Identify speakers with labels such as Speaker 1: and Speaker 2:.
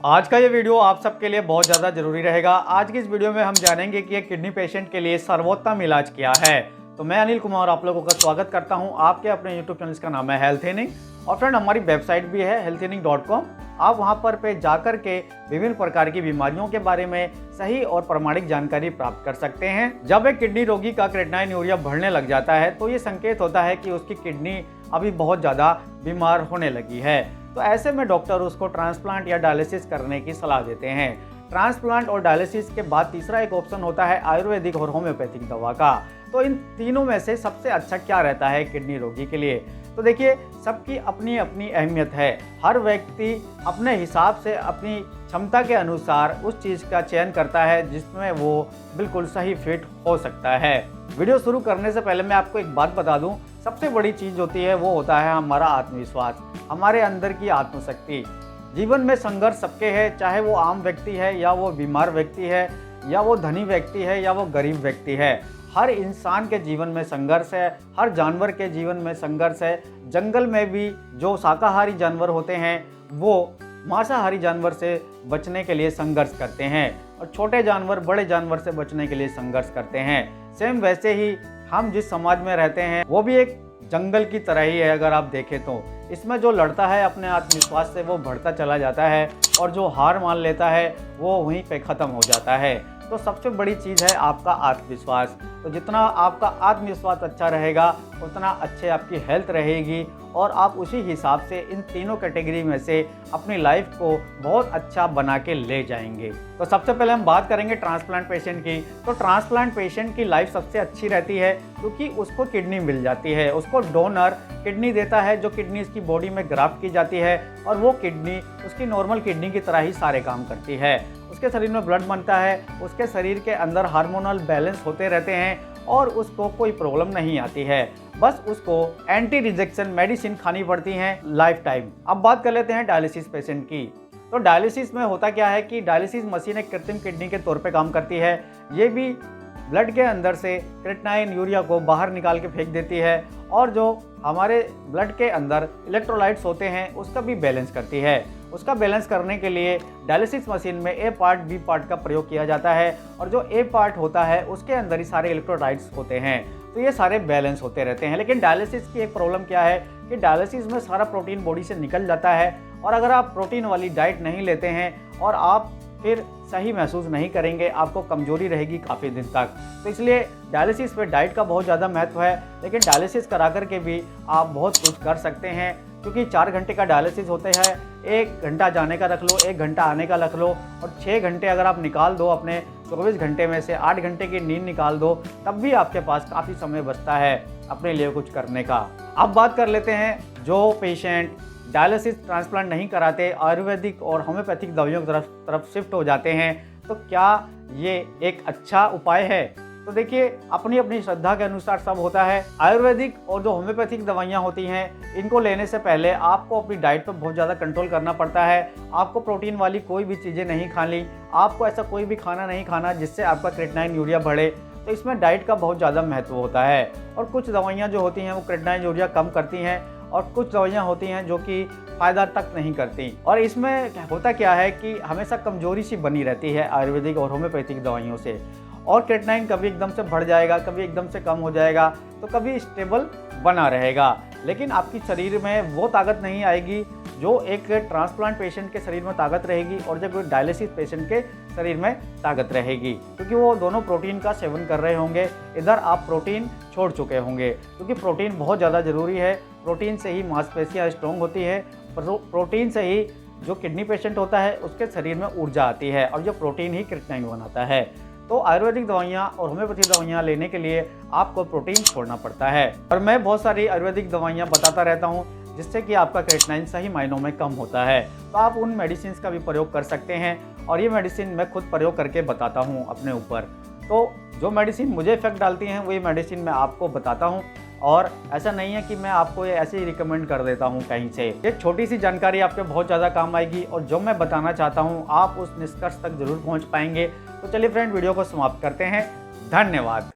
Speaker 1: आज का ये वीडियो आप सबके लिए बहुत ज़्यादा ज़रूरी रहेगा। आज की इस वीडियो में हम जानेंगे कि एक किडनी पेशेंट के लिए सर्वोत्तम इलाज क्या है। तो मैं अनिल कुमार आप लोगों का स्वागत करता हूं आपके अपने यूट्यूब चैनल का नाम है हेल्थिनिंग। और फ्रेंड हमारी वेबसाइट भी है healthining.com। आप वहां पर जाकर के विभिन्न प्रकार की बीमारियों के बारे में सही और प्रमाणिक जानकारी प्राप्त कर सकते हैं। जब एक किडनी रोगी का क्रेटिनाइन यूरिया बढ़ने लग जाता है तो ये संकेत होता है कि उसकी किडनी अभी बहुत ज़्यादा बीमार होने लगी है। तो ऐसे में डॉक्टर उसको ट्रांसप्लांट या डायलिसिस करने की सलाह देते हैं। ट्रांसप्लांट और डायलिसिस के बाद तीसरा एक ऑप्शन होता है आयुर्वेदिक और होम्योपैथिक दवा का। तो इन तीनों में से सबसे अच्छा क्या रहता है किडनी रोगी के लिए? तो देखिए, सबकी अपनी अपनी अहमियत है। हर व्यक्ति अपने हिसाब से अपनी क्षमता के अनुसार उस चीज़ का चयन करता है जिसमें वो बिल्कुल सही फिट हो सकता है। वीडियो शुरू करने से पहले मैं आपको एक बात बता दूं, सबसे बड़ी चीज़ होती है वो होता है हमारा आत्मविश्वास, हमारे अंदर की आत्मशक्ति। जीवन में संघर्ष सबके है, चाहे वो आम व्यक्ति है या वो बीमार व्यक्ति है या वो धनी व्यक्ति है या वो गरीब व्यक्ति है। हर इंसान के जीवन में संघर्ष है, हर जानवर के जीवन में संघर्ष है। जंगल में भी जो शाकाहारी जानवर होते हैं वो मांसाहारी जानवर से बचने के लिए संघर्ष करते हैं और छोटे जानवर बड़े जानवर से बचने के लिए संघर्ष करते हैं। सेम वैसे ही हम जिस समाज में रहते हैं वो भी एक जंगल की तरह ही है। अगर आप देखें तो इसमें जो लड़ता है अपने आत्मविश्वास से वो बढ़ता चला जाता है और जो हार मान लेता है वो वहीं पे ख़त्म हो जाता है। तो सबसे बड़ी चीज़ है आपका आत्मविश्वास। तो जितना आपका आत्मविश्वास अच्छा रहेगा उतना अच्छे आपकी हेल्थ रहेगी और आप उसी हिसाब से इन तीनों कैटेगरी में से अपनी लाइफ को बहुत अच्छा बना के ले जाएंगे। तो सबसे पहले हम बात करेंगे ट्रांसप्लांट पेशेंट की। तो ट्रांसप्लांट पेशेंट की लाइफ सबसे अच्छी रहती है क्योंकि उसको किडनी मिल जाती है। उसको डोनर किडनी देता है, जो किडनी इसकी बॉडी में ग्राफ्ट की जाती है और वो किडनी उसकी नॉर्मल किडनी की तरह ही सारे काम करती है। उसके शरीर में ब्लड बनता है, उसके शरीर के अंदर हार्मोनल बैलेंस होते रहते हैं और उसको कोई प्रॉब्लम नहीं आती है। बस उसको एंटी रिजेक्शन मेडिसिन खानी पड़ती हैं लाइफ टाइम। अब बात कर लेते हैं डायलिसिस पेशेंट की। तो डायलिसिस में होता क्या है कि डायलिसिस मशीन एक कृत्रिम किडनी के तौर पे काम करती है। ये भी ब्लड के अंदर से क्रेटिनाइन यूरिया को बाहर निकाल के फेंक देती है और जो हमारे ब्लड के अंदर इलेक्ट्रोलाइट्स होते हैं उसका भी बैलेंस करती है। उसका बैलेंस करने के लिए डायलिसिस मशीन में ए पार्ट बी पार्ट का प्रयोग किया जाता है और जो ए पार्ट होता है उसके अंदर ही सारे इलेक्ट्रोलाइट्स होते हैं। तो ये सारे बैलेंस होते रहते हैं। लेकिन डायलिसिस की एक प्रॉब्लम क्या है कि डायलिसिस में सारा प्रोटीन बॉडी से निकल जाता है और अगर आप प्रोटीन वाली डाइट नहीं लेते हैं और आप फिर सही महसूस नहीं करेंगे, आपको कमजोरी रहेगी काफ़ी दिन तक। तो इसलिए डायलिसिस पे डाइट का बहुत ज़्यादा महत्व है। लेकिन डायलिसिस करा कर के भी आप बहुत कुछ कर सकते हैं क्योंकि 4 घंटे का डायलिसिस होता है। 1 घंटा जाने का रख लो, 1 घंटा आने का रख लो और 6 घंटे अगर आप निकाल दो अपने 24 घंटे में से 8 घंटे की नींद निकाल दो, तब भी आपके पास काफ़ी समय बचता है अपने लिए कुछ करने का। अब बात कर लेते हैं जो पेशेंट डायलिसिस ट्रांसप्लांट नहीं कराते, आयुर्वेदिक और होम्योपैथिक दवाइयों की तरफ शिफ्ट हो जाते हैं, तो क्या ये एक अच्छा उपाय है? तो देखिए, अपनी अपनी श्रद्धा के अनुसार सब होता है। आयुर्वेदिक और जो होम्योपैथिक दवाइयाँ होती हैं इनको लेने से पहले आपको अपनी डाइट पर बहुत ज़्यादा कंट्रोल करना पड़ता है। आपको प्रोटीन वाली कोई भी चीज़ें नहीं खानी, आपको ऐसा कोई भी खाना नहीं खाना जिससे आपका क्रेटिनाइन यूरिया बढ़े। तो इसमें डाइट का बहुत ज़्यादा महत्व होता है। और कुछ दवाइयाँ जो होती हैं वो क्रेटिनाइन यूरिया कम करती हैं और कुछ दवाइयाँ होती हैं जो कि फ़ायदा तक नहीं करती। और इसमें होता क्या है कि हमेशा कमजोरी सी बनी रहती है आयुर्वेदिक और होम्योपैथिक दवाइयों से। और क्रेटिनाइन कभी एकदम से बढ़ जाएगा, कभी एकदम से कम हो जाएगा, तो कभी स्टेबल बना रहेगा। लेकिन आपकी शरीर में वो ताकत नहीं आएगी जो एक ट्रांसप्लांट पेशेंट के शरीर में ताकत रहेगी और जब एक डायलिसिस पेशेंट के शरीर में ताकत रहेगी, क्योंकि वो दोनों प्रोटीन का सेवन कर रहे होंगे। इधर आप प्रोटीन छोड़ चुके होंगे क्योंकि प्रोटीन बहुत ज़्यादा ज़रूरी है। प्रोटीन से ही मांसपेशियाँ स्ट्रॉन्ग होती है, प्रोटीन से ही जो किडनी पेशेंट होता है उसके शरीर में ऊर्जा आती है और जो प्रोटीन ही क्रेटिनाइन बनाता है। तो आयुर्वेदिक दवाइयाँ और होम्योपैथिक दवाइयाँ लेने के लिए आपको प्रोटीन छोड़ना पड़ता है। और मैं बहुत सारी आयुर्वेदिक दवाइयाँ बताता रहता हूँ जिससे कि आपका क्रेटिनाइन सही मायनों में कम होता है। तो आप उन मेडिसिन का भी प्रयोग कर सकते हैं और ये मेडिसिन मैं खुद प्रयोग करके बताता हूँ अपने ऊपर। तो जो मेडिसिन मुझे इफेक्ट डालती हैं वही मेडिसिन मैं आपको बताता हूँ और ऐसा नहीं है कि मैं आपको ये ऐसे ही रिकमेंड कर देता हूँ कहीं से। ये छोटी सी जानकारी आपके बहुत ज़्यादा काम आएगी और जो मैं बताना चाहता हूँ आप उस निष्कर्ष तक जरूर पहुँच पाएंगे। तो चलिए फ्रेंड, वीडियो को समाप्त करते हैं। धन्यवाद।